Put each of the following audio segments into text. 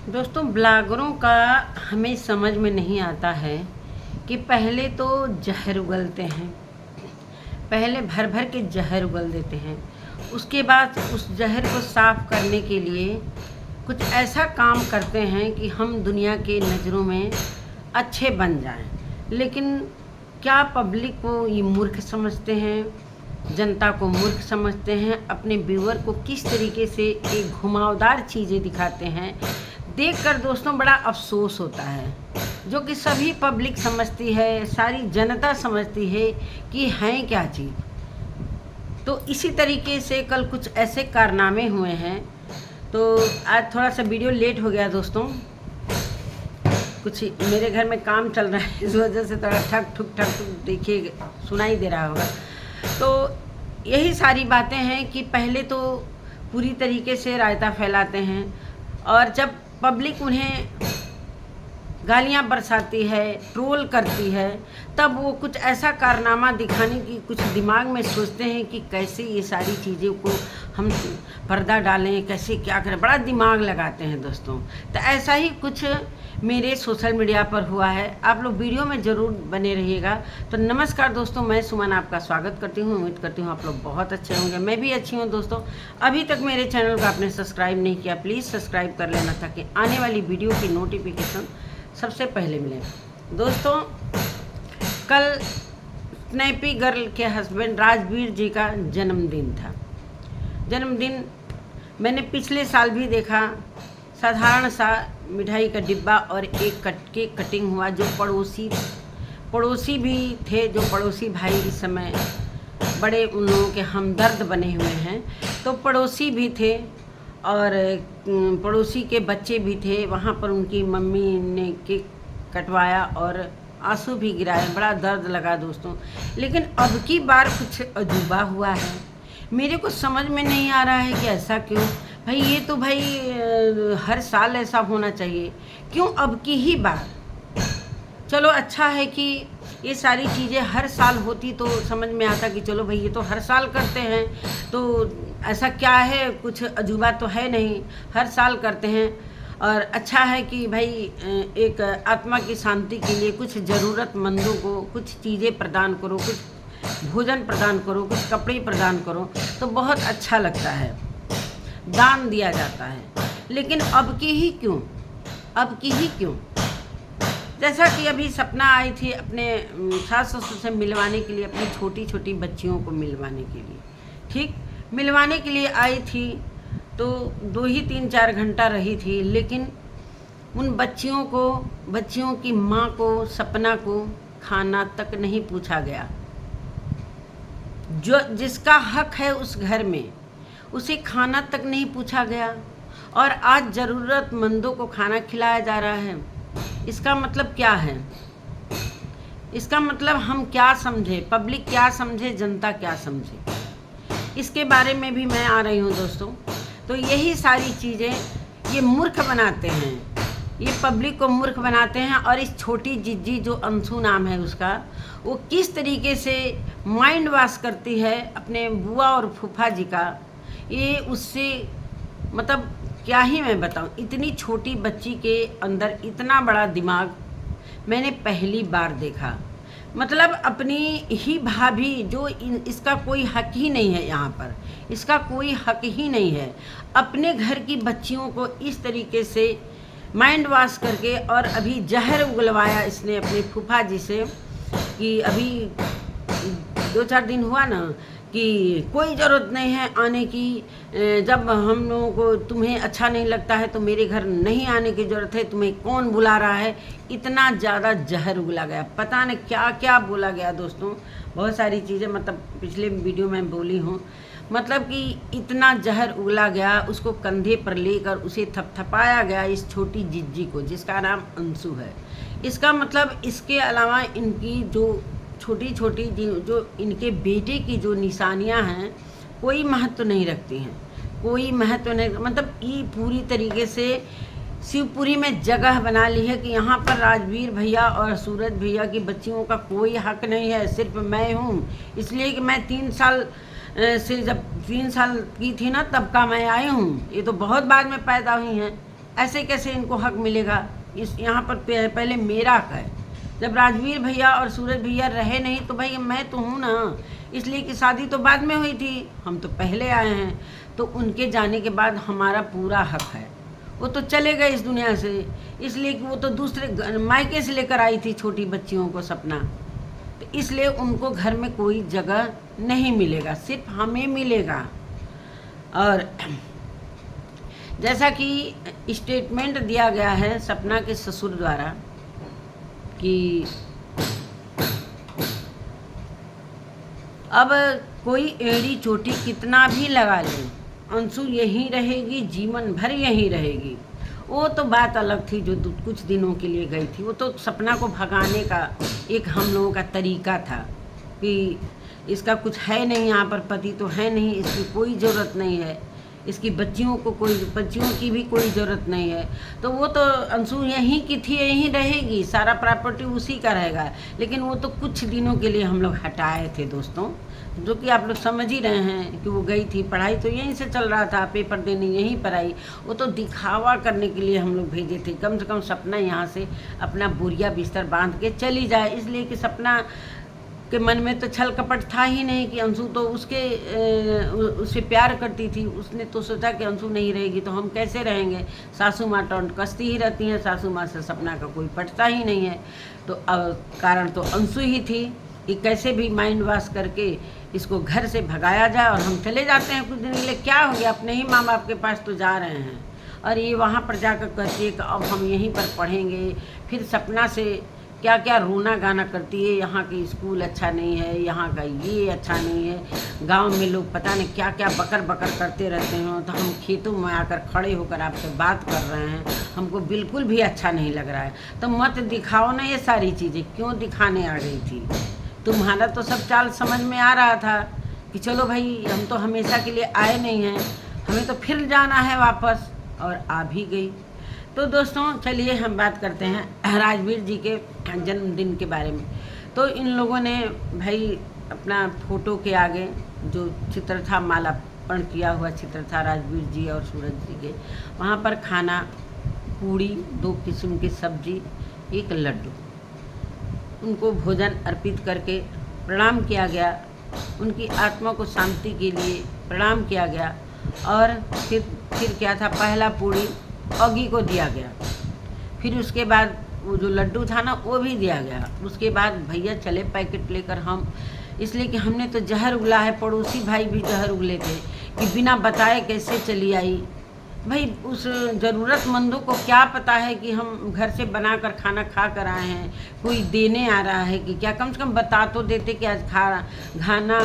दोस्तों, ब्लॉगरों का हमें समझ में नहीं आता है कि पहले तो जहर उगलते हैं, पहले भर भर के जहर उगल देते हैं। उसके बाद उस जहर को साफ करने के लिए कुछ ऐसा काम करते हैं कि हम दुनिया के नज़रों में अच्छे बन जाएं। लेकिन क्या पब्लिक को ये मूर्ख समझते हैं, जनता को मूर्ख समझते हैं। अपने व्यूअर को किस तरीके से एक घुमावदार चीज़ें दिखाते हैं, देखकर दोस्तों बड़ा अफसोस होता है। जो कि सभी पब्लिक समझती है, सारी जनता समझती है कि हैं क्या चीज़। तो इसी तरीके से कल कुछ ऐसे कारनामे हुए हैं। तो आज थोड़ा सा वीडियो लेट हो गया दोस्तों, कुछ मेरे घर में काम चल रहा है, इस वजह से थोड़ा ठक ठुक देखिए सुनाई दे रहा होगा। तो यही सारी बातें हैं कि पहले तो पूरी तरीके से रायता फैलाते हैं, और जब पब्लिक उन्हें गालियां बरसाती है, ट्रोल करती है, तब वो कुछ ऐसा कारनामा दिखाने की कुछ दिमाग में सोचते हैं कि कैसे ये सारी चीज़ों को हम पर्दा डालें, कैसे क्या करें, बड़ा दिमाग लगाते हैं दोस्तों। तो ऐसा ही कुछ मेरे सोशल मीडिया पर हुआ है। आप लोग वीडियो में ज़रूर बने रहिएगा। तो नमस्कार दोस्तों, मैं सुमन आपका स्वागत करती हूँ। उम्मीद करती हूँ आप लोग बहुत अच्छे होंगे, मैं भी अच्छी हूँ दोस्तों। अभी तक मेरे चैनल को आपने सब्सक्राइब नहीं किया, प्लीज़ सब्सक्राइब कर लेना ताकि आने वाली वीडियो की नोटिफिकेशन सबसे पहले मिले। दोस्तों, कल स्नैपी गर्ल के हस्बैंड राजवीर जी का जन्मदिन था। जन्मदिन मैंने पिछले साल भी देखा, साधारण सा मिठाई का डिब्बा और एक केक कटिंग हुआ। जो पड़ोसी भी थे, जो पड़ोसी भाई इस समय बड़े उन लोगों के हमदर्द बने हुए हैं, तो पड़ोसी भी थे और पड़ोसी के बच्चे भी थे। वहाँ पर उनकी मम्मी ने केक कटवाया और आंसू भी गिराए, बड़ा दर्द लगा दोस्तों। लेकिन अब की बार कुछ अजूबा हुआ है, मेरे को समझ में नहीं आ रहा है कि ऐसा क्यों। भाई ये तो हर साल ऐसा होना चाहिए, क्यों अब की ही बार। चलो अच्छा है कि ये सारी चीज़ें हर साल होती तो समझ में आता कि चलो भाई ये तो हर साल करते हैं, तो ऐसा क्या है, कुछ अजूबा तो है नहीं, हर साल करते हैं। और अच्छा है कि भाई एक आत्मा की शांति के लिए कुछ ज़रूरतमंदों को कुछ चीज़ें प्रदान करो, कुछ भोजन प्रदान करो, कुछ कपड़े प्रदान करो, तो बहुत अच्छा लगता है, दान दिया जाता है। लेकिन अब की ही क्यों, अब की ही क्यों। जैसा कि अभी सपना आई थी अपने सास ससुर से मिलवाने के लिए, अपनी छोटी छोटी बच्चियों को मिलवाने के लिए, ठीक मिलवाने के लिए आई थी। तो 2 ही 3-4 घंटा रही थी, लेकिन उन बच्चियों की माँ को, सपना को खाना तक नहीं पूछा गया। जो जिसका हक है उस घर में, उसे खाना तक नहीं पूछा गया, और आज ज़रूरतमंदों को खाना खिलाया जा रहा है। इसका मतलब क्या है? इसका मतलब हम क्या समझे, पब्लिक क्या समझे, जनता क्या समझे, इसके बारे में भी मैं आ रही हूँ दोस्तों। तो यही सारी चीज़ें ये मूर्ख बनाते हैं, ये पब्लिक को मूर्ख बनाते हैं। और इस छोटी जिज्जी जो अंशु नाम है उसका, वो किस तरीके से माइंड वॉश करती है अपने बुआ और फूफा जी का, ये उससे मतलब क्या ही मैं बताऊं। इतनी छोटी बच्ची के अंदर इतना बड़ा दिमाग मैंने पहली बार देखा। मतलब अपनी ही भाभी, जो इसका कोई हक ही नहीं है, यहाँ पर इसका कोई हक ही नहीं है, अपने घर की बच्चियों को इस तरीके से माइंड वॉश करके, और अभी जहर उगलवाया इसने अपने फूफा जी से कि अभी 2-4 दिन हुआ ना कि कोई ज़रूरत नहीं है आने की, जब हम लोगों को तुम्हें अच्छा नहीं लगता है तो मेरे घर नहीं आने की ज़रूरत है, तुम्हें कौन बुला रहा है। इतना ज़्यादा जहर उगला गया, पता नहीं क्या क्या बोला गया दोस्तों, बहुत सारी चीज़ें मतलब पिछले वीडियो में बोली हूँ। मतलब कि इतना जहर उगला गया, उसको कंधे पर लेकर उसे थपथपाया गया, इस छोटी जिज्जी को जिसका नाम अंशु है। इसका मतलब इसके अलावा इनकी जो छोटी छोटी जो इनके बेटे की जो निशानियां हैं, कोई महत्व नहीं रखती हैं, कोई महत्व नहीं। मतलब ये पूरी तरीके से शिवपुरी में जगह बना ली है कि यहाँ पर राजवीर भैया और सूरज भैया की बच्चियों का कोई हक नहीं है, सिर्फ मैं हूँ। इसलिए कि मैं 3 साल से, जब 3 साल की थी ना तब का मैं आई हूँ, ये तो बहुत बाद में पैदा हुई हैं। ऐसे कैसे इनको हक मिलेगा? इस यहाँ पर पहले मेरा हक है। जब राजवीर भैया और सूरज भैया रहे नहीं तो भाई मैं तो हूँ ना, इसलिए कि शादी तो बाद में हुई थी, हम तो पहले आए हैं, तो उनके जाने के बाद हमारा पूरा हक है। वो तो चले गए इस दुनिया से, इसलिए कि वो तो दूसरे मायके से लेकर आई थी छोटी बच्चियों को सपना, तो इसलिए उनको घर में कोई जगह नहीं मिलेगा, सिर्फ हमें मिलेगा। और जैसा कि स्टेटमेंट दिया गया है सपना के ससुर द्वारा कि अब कोई एड़ी चोटी कितना भी लगा ले, अंशु यहीं रहेगी, जीवन भर यहीं रहेगी। वो तो बात अलग थी जो कुछ दिनों के लिए गई थी, वो तो सपना को भगाने का एक हम लोगों का तरीका था कि इसका कुछ है नहीं, यहाँ पर पति तो है नहीं, इसकी कोई ज़रूरत नहीं है, इसकी बच्चियों की भी कोई ज़रूरत नहीं है, तो वो तो अंशु यहीं की थी, यहीं रहेगी, सारा प्रॉपर्टी उसी का रहेगा। लेकिन वो तो कुछ दिनों के लिए हम लोग हटाए थे दोस्तों, जो कि आप लोग समझ ही रहे हैं कि वो गई थी, पढ़ाई तो यहीं से चल रहा था, पेपर देने यहीं पर आई, वो तो दिखावा करने के लिए हम लोग भेजे थे, कम से कम सपना यहाँ से अपना बोरिया बिस्तर बांध के चली जाए। इसलिए कि सपना के मन में तो छल कपट था ही नहीं कि अंशु तो उससे प्यार करती थी। उसने तो सोचा कि अंशु नहीं रहेगी तो हम कैसे रहेंगे, सासू माँ टोंट कसती ही रहती हैं, सासू माँ से सपना का कोई पटता ही नहीं है। तो कारण तो अंशु ही थी कि कैसे भी माइंड वॉश करके इसको घर से भगाया जाए और हम चले जाते हैं कुछ दिन के लिए। क्या हो गया, अपने ही माँ बाप के पास तो जा रहे हैं, और ये वहाँ पर जाकर कहती है कि अब हम यहीं पर पढ़ेंगे। फिर सपना से क्या क्या रोना गाना करती है, यहाँ की स्कूल अच्छा नहीं है, यहाँ का ये अच्छा नहीं है, गांव में लोग पता नहीं क्या क्या बकर बकर करते रहते हैं, तो हम खेतों में आकर खड़े होकर आपसे बात कर रहे हैं, हमको बिल्कुल भी अच्छा नहीं लग रहा है। तो मत दिखाओ ना ये सारी चीज़ें, क्यों दिखाने आ गई थी? तुम्हारा तो सब चाल समझ में आ रहा था कि चलो भाई हम तो हमेशा के लिए आए नहीं हैं, हमें तो फिर जाना है वापस, और आ भी गई। तो दोस्तों चलिए हम बात करते हैं राजवीर जी के जन्मदिन के बारे में। तो इन लोगों ने भाई अपना फ़ोटो के आगे जो चित्र था, मालार्पण किया हुआ चित्र था राजवीर जी और सूरज जी के, वहाँ पर खाना, पूड़ी, 2 किस्म की सब्जी, एक लड्डू, उनको भोजन अर्पित करके प्रणाम किया गया, उनकी आत्मा को शांति के लिए प्रणाम किया गया। और फिर क्या था, पहला पूड़ी ऑगी को दिया गया, फिर उसके बाद वो जो लड्डू था ना वो भी दिया गया। उसके बाद भैया चले पैकेट लेकर हम, इसलिए कि हमने तो जहर उगला है, पड़ोसी भाई भी जहर उगले थे कि बिना बताए कैसे चली आई। भाई उस ज़रूरतमंदों को क्या पता है कि हम घर से बनाकर खाना खा कर आए हैं, कोई देने आ रहा है कि क्या, कम से कम बता तो देते कि आज खाना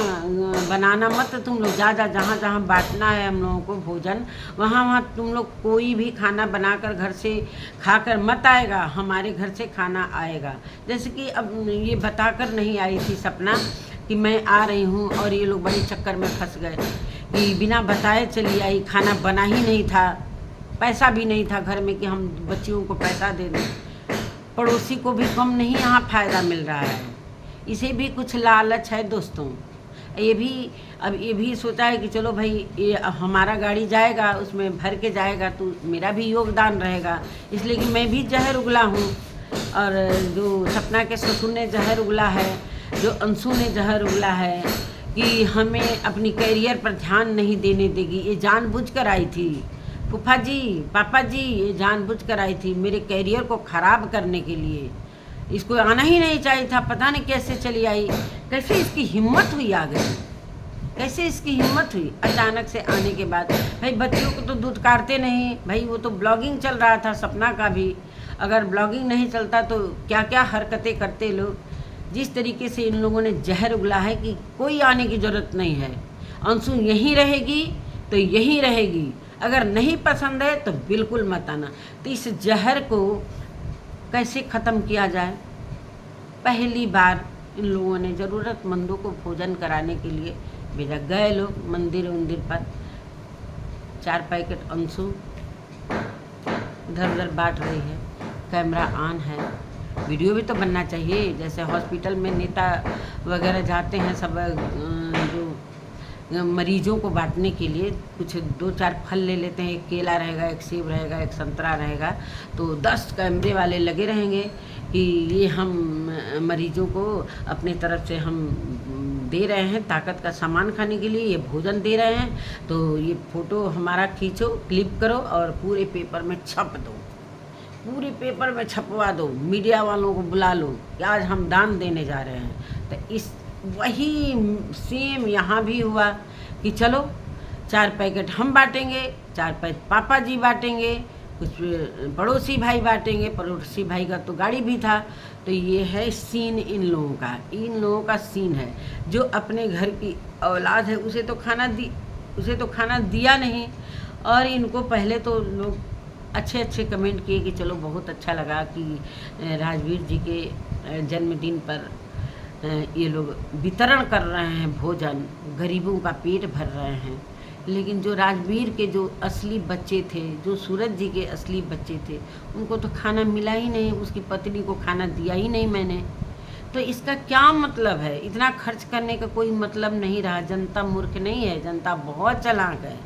बनाना मत, तुम लोग जहाँ जहाँ बांटना है हम लोगों को भोजन, वहाँ तुम लोग कोई भी खाना बनाकर घर से खाकर मत आएगा, हमारे घर से खाना आएगा। जैसे कि अब ये बताकर नहीं आई थी सपना कि मैं आ रही हूँ, और ये लोग बड़े चक्कर में फंस गए कि बिना बताए चली आई, खाना बना ही नहीं था, पैसा भी नहीं था घर में कि हम बच्चियों को पैसा दे दें। पड़ोसी को भी कम नहीं यहाँ फ़ायदा मिल रहा है, इसे भी कुछ लालच है दोस्तों। ये भी सोचा है कि चलो भाई ये हमारा गाड़ी जाएगा, उसमें भर के जाएगा तो मेरा भी योगदान रहेगा, इसलिए कि मैं भी जहर उगला हूँ, और जो सपना के ससुर ने जहर उगला है, जो अंशु ने जहर उगला है कि हमें अपनी कैरियर पर ध्यान नहीं देने देगी। ये जानबूझकर आई थी, फूफा जी, पापा जी, ये जानबूझकर आई थी मेरे कैरियर को ख़राब करने के लिए। इसको आना ही नहीं चाहिए था, पता नहीं कैसे चली आई, कैसे इसकी हिम्मत हुई आ गई, कैसे इसकी हिम्मत हुई अचानक से आने के बाद। भाई बच्चियों को तो दुत्कारते नहीं, भाई वो तो ब्लॉगिंग चल रहा था सपना का भी, अगर ब्लॉगिंग नहीं चलता तो क्या क्या हरकतें करते लोग। जिस तरीके से इन लोगों ने जहर उगला है कि कोई आने की ज़रूरत नहीं है, अंशु यहीं रहेगी तो यहीं रहेगी, अगर नहीं पसंद है तो बिल्कुल मत आना। तो इस जहर को कैसे ख़त्म किया जाए? पहली बार इन लोगों ने ज़रूरतमंदों को भोजन कराने के लिए भेजा। गए लोग मंदिर पर, 4 पैकेट अंशु इधर उधर बांट रही है, कैमरा ऑन है, वीडियो भी तो बनना चाहिए। जैसे हॉस्पिटल में नेता वगैरह जाते हैं सब, जो मरीजों को बांटने के लिए कुछ 2-4 फल ले लेते हैं, एक केला रहेगा, एक सेब रहेगा, एक संतरा रहेगा, तो 10 कैमरे वाले लगे रहेंगे कि ये हम मरीजों को अपने तरफ से हम दे रहे हैं ताकत का सामान खाने के लिए, ये भोजन दे रहे हैं, तो ये फ़ोटो हमारा खींचो, क्लिप करो और पूरे पेपर में छप दो, पूरे पेपर में छपवा दो, मीडिया वालों को बुला लो कि आज हम दान देने जा रहे हैं। तो इस वही सेम यहाँ भी हुआ कि चलो 4 पैकेट हम बांटेंगे, 4 पैकेट पापा जी बांटेंगे, कुछ पड़ोसी भाई बांटेंगे, पड़ोसी भाई का तो गाड़ी भी था। तो ये है सीन इन लोगों का सीन है। जो अपने घर की औलाद है उसे तो खाना दिया नहीं, और इनको पहले तो लोग अच्छे कमेंट किए कि चलो बहुत अच्छा लगा कि राजवीर जी के जन्मदिन पर ये लोग वितरण कर रहे हैं भोजन, गरीबों का पेट भर रहे हैं। लेकिन जो राजवीर के जो असली बच्चे थे, जो सूरज जी के असली बच्चे थे, उनको तो खाना मिला ही नहीं, उसकी पत्नी को खाना दिया ही नहीं मैंने। तो इसका क्या मतलब है? इतना खर्च करने का कोई मतलब नहीं रहा। जनता मूर्ख नहीं है, जनता बहुत चालाक है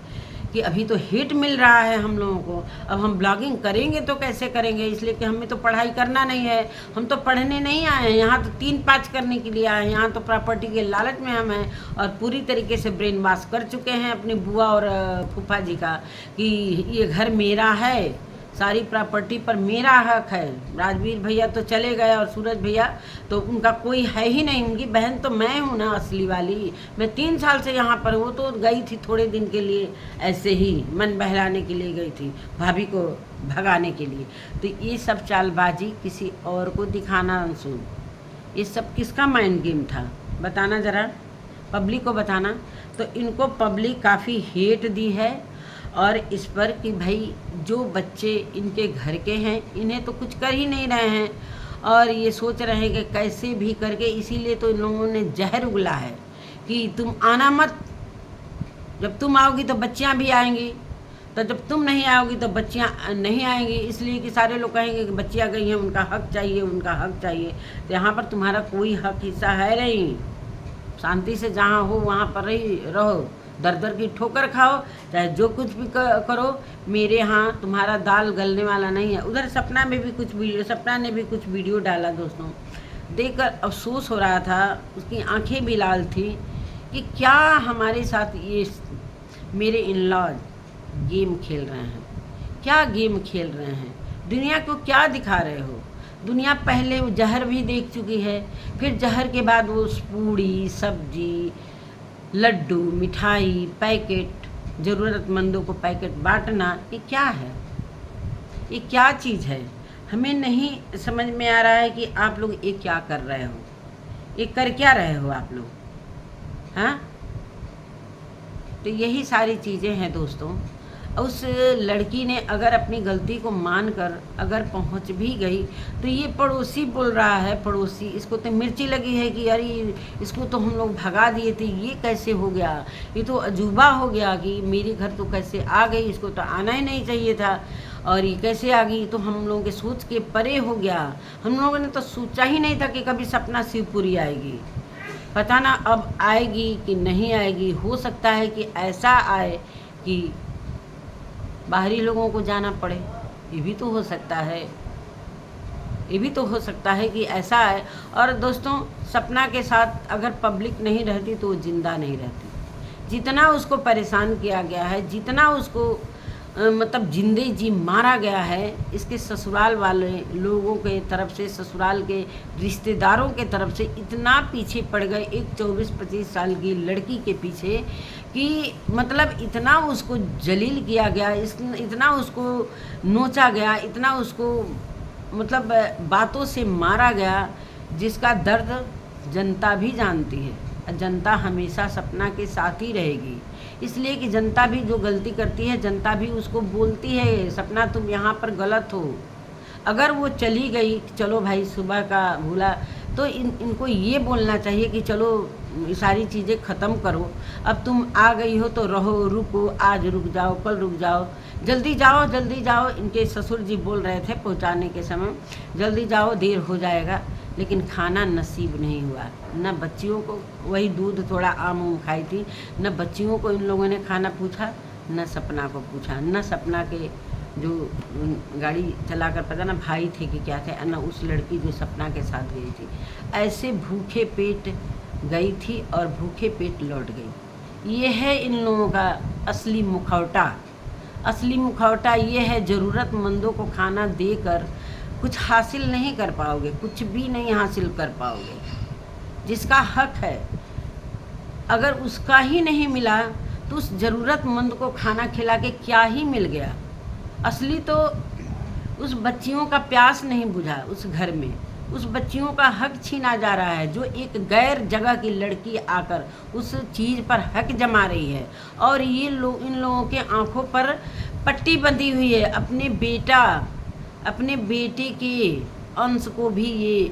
कि अभी तो हिट मिल रहा है हम लोगों को। अब हम ब्लॉगिंग करेंगे तो कैसे करेंगे? इसलिए कि हमें तो पढ़ाई करना नहीं है, हम तो पढ़ने नहीं आए हैं, यहाँ तो 3-5 करने के लिए आए हैं, यहाँ तो प्रॉपर्टी के लालच में हम हैं और पूरी तरीके से ब्रेन वॉश कर चुके हैं अपनी बुआ और फूफा जी का कि ये घर मेरा है, सारी प्रॉपर्टी पर मेरा हक है। राजवीर भैया तो चले गए और सूरज भैया तो उनका कोई है ही नहीं, उनकी बहन तो मैं हूँ ना असली वाली। मैं 3 साल से यहाँ पर हूँ, तो गई थी थोड़े दिन के लिए, ऐसे ही मन बहलाने के लिए गई थी, भाभी को भगाने के लिए। तो ये सब चालबाजी किसी और को दिखाना अनसुन, ये सब किसका माइंड गेम था बताना ज़रा, पब्लिक को बताना। तो इनको पब्लिक काफ़ी हेट दी है और इस पर कि भाई जो बच्चे इनके घर के हैं इन्हें तो कुछ कर ही नहीं रहे हैं और ये सोच रहे हैं कि कैसे भी करके, इसीलिए तो इन लोगों ने जहर उगला है कि तुम आना मत, जब तुम आओगी तो बच्चियां भी आएंगी, तो जब तुम नहीं आओगी तो बच्चियां नहीं आएंगी। इसलिए कि सारे लोग कहेंगे कि बच्चियां गई हैं, उनका हक चाहिए, उनका हक चाहिए। तो यहाँ पर तुम्हारा कोई हक हिस्सा है नहीं। शांति से जहाँ हो वहाँ पर रहो, दर दर की ठोकर खाओ, चाहे जो कुछ भी करो, मेरे यहाँ तुम्हारा दाल गलने वाला नहीं है। उधर सपना ने भी कुछ वीडियो डाला दोस्तों, देखकर अफसोस हो रहा था, उसकी आंखें भी लाल थी कि क्या हमारे साथ ये मेरे इन-लॉज गेम खेल रहे हैं, क्या गेम खेल रहे हैं, दुनिया को क्या दिखा रहे हो। दुनिया पहले जहर भी देख चुकी है, फिर जहर के बाद वो पूड़ी सब्जी लड्डू मिठाई पैकेट, ज़रूरतमंदों को पैकेट बांटना, ये क्या है, ये क्या चीज़ है? हमें नहीं समझ में आ रहा है कि आप लोग ये क्या कर रहे हो, ये कर क्या रहे हो आप लोग, हाँ? तो यही सारी चीज़ें हैं दोस्तों। उस लड़की ने अगर अपनी गलती को मानकर अगर पहुंच भी गई तो ये पड़ोसी बोल रहा है, पड़ोसी इसको तो मिर्ची लगी है कि यार इसको तो हम लोग भगा दिए थे, ये कैसे हो गया, ये तो अजूबा हो गया कि मेरे घर तो कैसे आ गई, इसको तो आना ही नहीं चाहिए था और ये कैसे आ गई। तो हम लोगों के सोच के परे हो गया, हम लोगों ने तो सोचा ही नहीं था कि कभी सपना शिवपुरी आएगी। पता ना अब आएगी कि नहीं आएगी, हो सकता है कि ऐसा आए कि बाहरी लोगों को जाना पड़े, ये भी तो हो सकता है, ये भी तो हो सकता है कि ऐसा है। और दोस्तों सपना के साथ अगर पब्लिक नहीं रहती तो वो जिंदा नहीं रहती। जितना उसको परेशान किया गया है, जितना उसको मतलब जिंदे जी मारा गया है, इसके ससुराल वाले लोगों के तरफ से, ससुराल के रिश्तेदारों के तरफ से इतना पीछे पड़ गए एक 24-25 साल की लड़की के पीछे कि मतलब इतना उसको जलील किया गया, इतना उसको नोचा गया, इतना उसको मतलब बातों से मारा गया जिसका दर्द जनता भी जानती है। जनता हमेशा सपना के साथ ही रहेगी, इसलिए कि जनता भी जो गलती करती है जनता भी उसको बोलती है, सपना तुम यहाँ पर गलत हो। अगर वो चली गई, चलो भाई सुबह का भूला, तो इनको ये बोलना चाहिए कि चलो ये सारी चीज़ें ख़त्म करो। अब तुम आ गई हो तो रहो, रुको, आज रुक जाओ, कल रुक जाओ, जल्दी जाओ, जल्दी जाओ। इनके ससुर जी बोल रहे थे पहुंचाने के समय, जल्दी जाओ, देर हो जाएगा। लेकिन खाना नसीब नहीं हुआ। न बच्चियों को, वही दूध थोड़ा आम उम खाई थी, न बच्चियों को इन लोगों ने खाना पूछा, न सपना को पूछा, न सपना के जो गाड़ी चलाकर, पता ना भाई थे कि क्या थे, न उस लड़की जो सपना के साथ गई थी। ऐसे भूखे पेट गई थी और भूखे पेट लौट गई। ये है इन लोगों का असली मुखौटा। असली मुखौटा ये है, ज़रूरतमंदों को खाना देकर कुछ हासिल नहीं कर पाओगे, कुछ भी नहीं हासिल कर पाओगे। जिसका हक है अगर उसका ही नहीं मिला तो उस ज़रूरतमंद को खाना खिला के क्या ही मिल गया। असली तो उस बच्चियों का प्यास नहीं बुझा उस घर में, उस बच्चियों का हक छीना जा रहा है। जो एक गैर जगह की लड़की आकर उस चीज़ पर हक जमा रही है, और ये लोग, इन लोगों के आंखों पर पट्टी बंधी हुई है। अपने बेटे के अंश को भी ये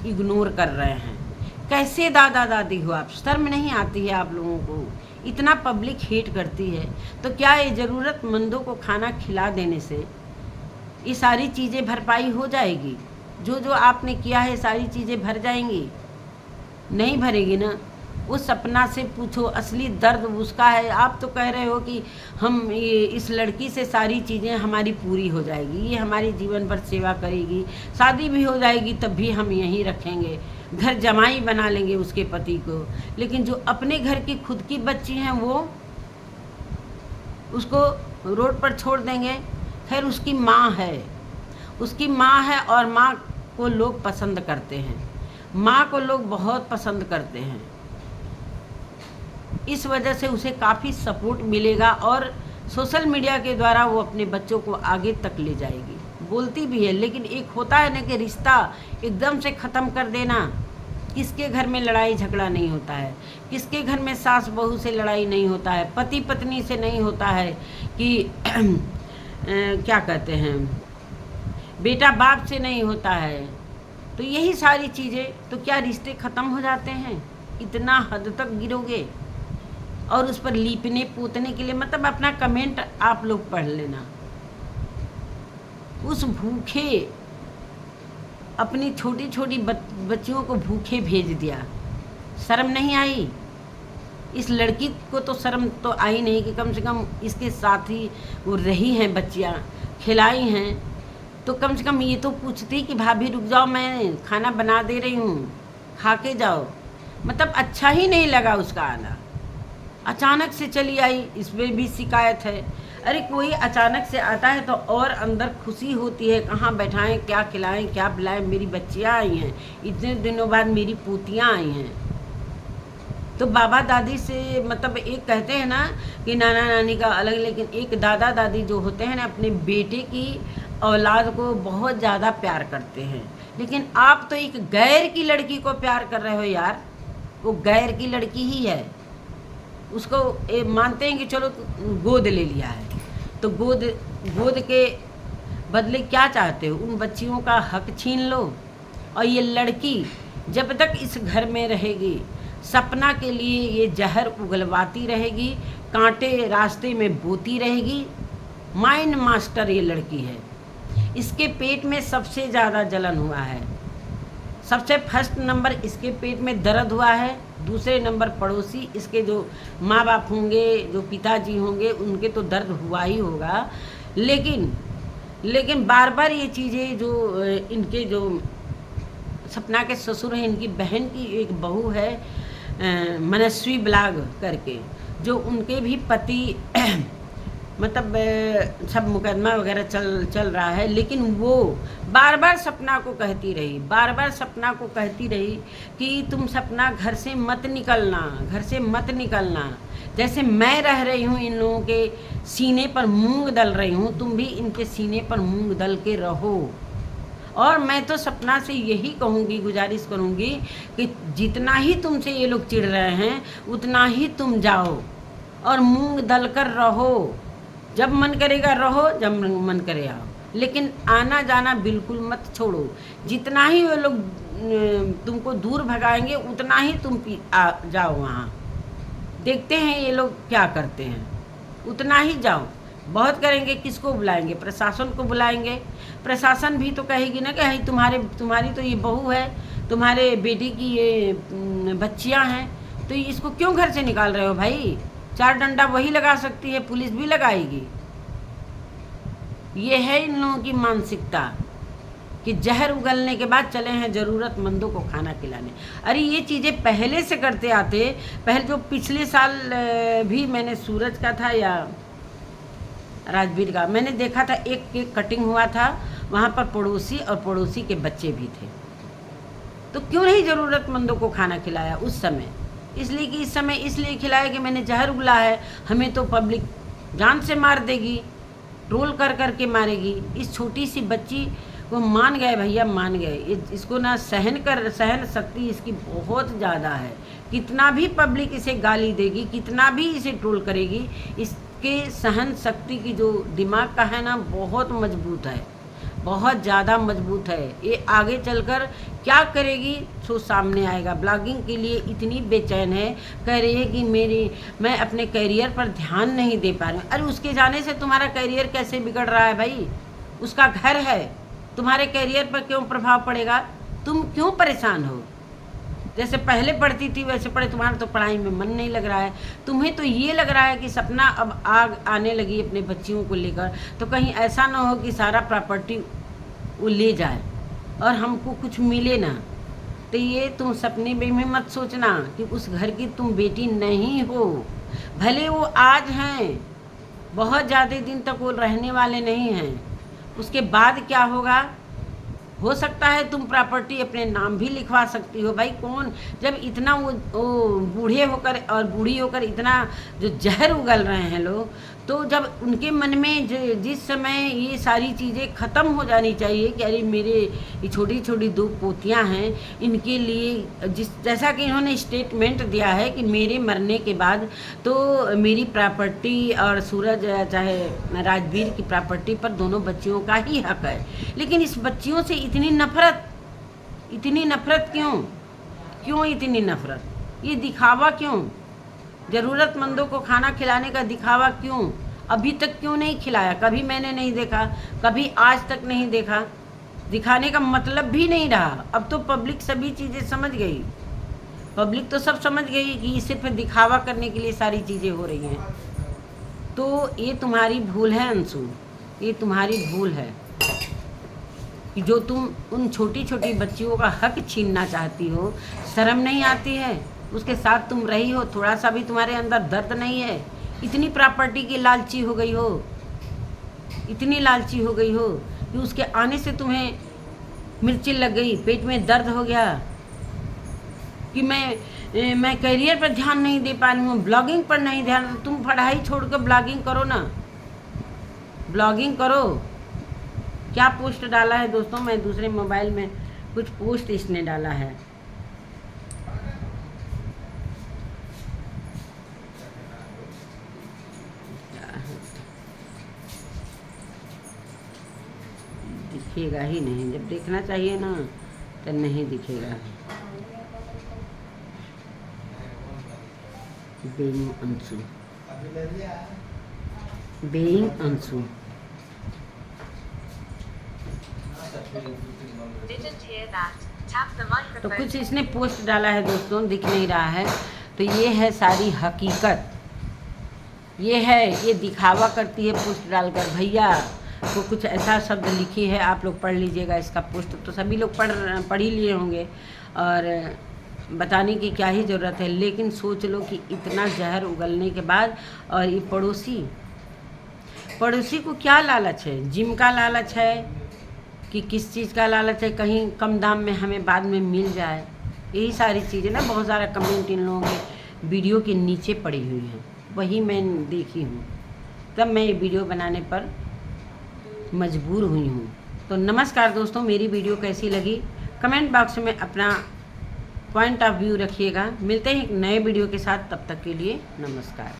इग्नोर कर रहे हैं। कैसे दादा दादी हो आप? शर्म नहीं आती है आप लोगों को? इतना पब्लिक हेट करती है तो क्या ये ज़रूरतमंदों को खाना खिला देने से ये सारी चीज़ें भरपाई हो जाएगी? जो जो आपने किया है सारी चीज़ें भर जाएंगी? नहीं भरेगी ना। उस सपना से पूछो, असली दर्द उसका है। आप तो कह रहे हो कि हम ये इस लड़की से सारी चीज़ें हमारी पूरी हो जाएगी, ये हमारी जीवन भर सेवा करेगी, शादी भी हो जाएगी तब भी हम यहीं रखेंगे, घर जमाई बना लेंगे उसके पति को। लेकिन जो अपने घर की खुद की बच्ची हैं वो उसको रोड पर छोड़ देंगे। खैर उसकी माँ है, उसकी माँ है, और माँ को लोग पसंद करते हैं, माँ को लोग बहुत पसंद करते हैं। इस वजह से उसे काफ़ी सपोर्ट मिलेगा और सोशल मीडिया के द्वारा वो अपने बच्चों को आगे तक ले जाएगी। बोलती भी है, लेकिन एक होता है ना कि रिश्ता एकदम से ख़त्म कर देना। किसके घर में लड़ाई झगड़ा नहीं होता है, किसके घर में सास बहू से लड़ाई नहीं होता है, पति पत्नी से नहीं होता है कि क्या कहते हैं, बेटा बाप से नहीं होता है। तो यही सारी चीज़ें, तो क्या रिश्ते ख़त्म हो जाते हैं? इतना हद तक गिरोगे? और उस पर लीपने पोतने के लिए, मतलब अपना कमेंट आप लोग पढ़ लेना। उस भूखे, अपनी छोटी छोटी बच्चियों को भूखे भेज दिया। शर्म नहीं आई? इस लड़की को तो शर्म तो आई नहीं कि कम से कम इसके साथ ही वो रही हैं, बच्चियाँ खिलाई हैं, तो कम से कम ये तो पूछती कि भाभी रुक जाओ, मैं खाना बना दे रही हूँ, खा के जाओ। मतलब अच्छा ही नहीं लगा उसका आना। अचानक से चली आई, इसमें भी शिकायत है। अरे कोई अचानक से आता है तो और अंदर खुशी होती है, कहाँ बैठाएं, क्या खिलाएं, क्या पिलाएं, मेरी बच्चियाँ आई हैं, इतने दिनों बाद मेरी पोतियाँ आई हैं। तो बाबा दादी से, मतलब एक कहते हैं ना कि नाना नानी का अलग, लेकिन एक दादा दादी जो होते हैं ना, अपने बेटे की औलाद को बहुत ज़्यादा प्यार करते हैं। लेकिन आप तो एक गैर की लड़की को प्यार कर रहे हो यार। वो गैर की लड़की ही है, उसको मानते हैं कि चलो गोद ले लिया है, तो गोद के बदले क्या चाहते हो? उन बच्चियों का हक छीन लो। और ये लड़की जब तक इस घर में रहेगी, सपना के लिए ये जहर उगलवाती रहेगी, कांटे रास्ते में बोती रहेगी। माइंड मास्टर ये लड़की है। इसके पेट में सबसे ज़्यादा जलन हुआ है, सबसे फर्स्ट नंबर इसके पेट में दर्द हुआ है, दूसरे नंबर पड़ोसी, इसके जो माँ बाप होंगे, जो पिताजी होंगे, उनके तो दर्द हुआ ही होगा। लेकिन बार बार ये चीज़ें, जो इनके जो सपना के ससुर हैं, इनकी बहन की एक बहू है मनस्वी ब्लाग करके, जो उनके भी पति मतलब सब मुकदमा वगैरह चल रहा है, लेकिन वो बार बार सपना को कहती रही कि तुम सपना घर से मत निकलना, जैसे मैं रह रही हूँ इन लोगों के सीने पर मूंग दल रही हूँ, तुम भी इनके सीने पर मूंग दल के रहो। और मैं तो सपना से यही कहूँगी, गुजारिश करूँगी कि जितना ही तुमसे ये लोग चिढ़ रहे हैं, उतना ही तुम जाओ और मूंग दल कर रहो। जब मन करेगा रहो, जब मन करे आओ। लेकिन आना जाना बिल्कुल मत छोड़ो। जितना ही वो लोग तुमको दूर भगाएंगे उतना ही तुम जाओ वहाँ। देखते हैं ये लोग क्या करते हैं, उतना ही जाओ। बहुत करेंगे, किसको बुलाएंगे? प्रशासन को बुलाएंगे। प्रशासन भी तो कहेगी ना कि तुम्हारी तो ये बहू है, तुम्हारे बेटी की ये बच्चियां हैं, तो इसको क्यों घर से निकाल रहे हो भाई? 4 डंडा वही लगा सकती है, पुलिस भी लगाएगी। ये है इन लोगों की मानसिकता कि जहर उगलने के बाद चले हैं ज़रूरतमंदों को खाना खिलाने। अरे ये चीज़ें पहले से करते आते। पहले जो पिछले साल भी मैंने सूरज का था या राजवीर का, मैंने देखा था एक केक कटिंग हुआ था, वहाँ पर पड़ोसी और पड़ोसी के बच्चे भी थे। तो क्यों नहीं ज़रूरतमंदों को खाना खिलाया उस समय? इसलिए कि इस समय इसलिए खिलाया कि मैंने जहर उगला है, हमें तो पब्लिक जान से मार देगी, ट्रोल कर कर के मारेगी। इस छोटी सी बच्ची को मान गए भैया, मान गए। इसको ना सहन शक्ति इसकी बहुत ज़्यादा है। कितना भी पब्लिक इसे गाली देगी, कितना भी इसे ट्रोल करेगी, इसके सहन शक्ति की जो दिमाग का है ना, बहुत मजबूत है, बहुत ज़्यादा मजबूत है। ये आगे चलकर क्या करेगी सो सामने आएगा। ब्लॉगिंग के लिए इतनी बेचैन है, कह रही है कि मैं अपने करियर पर ध्यान नहीं दे पा रही हूँ। अरे उसके जाने से तुम्हारा करियर कैसे बिगड़ रहा है भाई? उसका घर है, तुम्हारे करियर पर क्यों प्रभाव पड़ेगा? तुम क्यों परेशान हो? जैसे पहले पढ़ती थी वैसे पढ़े, तुम्हारा तो पढ़ाई में मन नहीं लग रहा है। तुम्हें तो ये लग रहा है कि सपना अब आग आने लगी अपने बच्चियों को लेकर, तो कहीं ऐसा ना हो कि सारा प्रॉपर्टी वो ले जाए और हमको कुछ मिले ना। तो ये तुम सपने में मत सोचना कि उस घर की तुम बेटी नहीं हो। भले वो आज हैं, बहुत ज़्यादा दिन तक वो रहने वाले नहीं हैं, उसके बाद क्या होगा हो सकता है तुम प्रॉपर्टी अपने नाम भी लिखवा सकती हो। भाई कौन, जब इतना वो बूढ़े होकर और बूढ़ी होकर इतना जो जहर उगल रहे हैं लोग, तो जब उनके मन में जिस समय ये सारी चीज़ें ख़त्म हो जानी चाहिए कि अरे मेरे ये छोटी छोटी 2 पोतियाँ हैं, इनके लिए जैसा कि इन्होंने स्टेटमेंट दिया है कि मेरे मरने के बाद तो मेरी प्रॉपर्टी और सूरज चाहे राजवीर की प्रॉपर्टी पर दोनों बच्चियों का ही हक है। लेकिन इस बच्चियों से इतनी नफरत क्यों इतनी नफरत? ये दिखावा क्यों? ज़रूरतमंदों को खाना खिलाने का दिखावा क्यों? अभी तक क्यों नहीं खिलाया? कभी मैंने नहीं देखा, कभी आज तक नहीं देखा। दिखाने का मतलब भी नहीं रहा। अब तो पब्लिक सभी चीज़ें समझ गई। पब्लिक तो सब समझ गई कि सिर्फ दिखावा करने के लिए सारी चीज़ें हो रही हैं। तो ये तुम्हारी भूल है अंशु, ये तुम्हारी भूल है कि जो तुम उन छोटी छोटी बच्चियों का हक छीनना चाहती हो। शर्म नहीं आती है? उसके साथ तुम रही हो, थोड़ा सा भी तुम्हारे अंदर दर्द नहीं है? इतनी प्रॉपर्टी की लालची हो गई हो, इतनी लालची हो गई हो कि उसके आने से तुम्हें मिर्ची लग गई, पेट में दर्द हो गया कि मैं करियर पर ध्यान नहीं दे पा रही हूँ, ब्लॉगिंग पर नहीं ध्यान। तुम पढ़ाई छोड़ कर ब्लॉगिंग करो ना, ब्लॉगिंग करो। क्या पोस्ट डाला है दोस्तों, मैं दूसरे मोबाइल में कुछ पोस्ट इसने डाला है। दिखेगा ही नहीं, जब देखना चाहिए ना तो नहीं दिखेगा। बेइंग अंशु तो कुछ इसने पोस्ट डाला है दोस्तों, दिख नहीं रहा है। तो ये है सारी हकीकत, ये है, ये दिखावा करती है पोस्ट डालकर। भैया तो कुछ ऐसा शब्द लिखी है, आप लोग पढ़ लीजिएगा इसका पोस्ट, तो सभी लोग पढ़ ही लिए होंगे और बताने की क्या ही ज़रूरत है। लेकिन सोच लो कि इतना जहर उगलने के बाद, और ये पड़ोसी को क्या लालच है? जिम का लालच है कि किस चीज़ का लालच है? कहीं कम दाम में हमें बाद में मिल जाए, यही सारी चीज़ें ना। बहुत सारा कमेंट इन लोगों के वीडियो के नीचे पड़ी हुई हैं, वही मैं देखी हूँ, तब मैं ये वीडियो बनाने पर मजबूर हुई हूँ। तो नमस्कार दोस्तों, मेरी वीडियो कैसी लगी कमेंट बॉक्स में अपना पॉइंट ऑफ व्यू रखिएगा। मिलते हैं एक नए वीडियो के साथ, तब तक के लिए नमस्कार।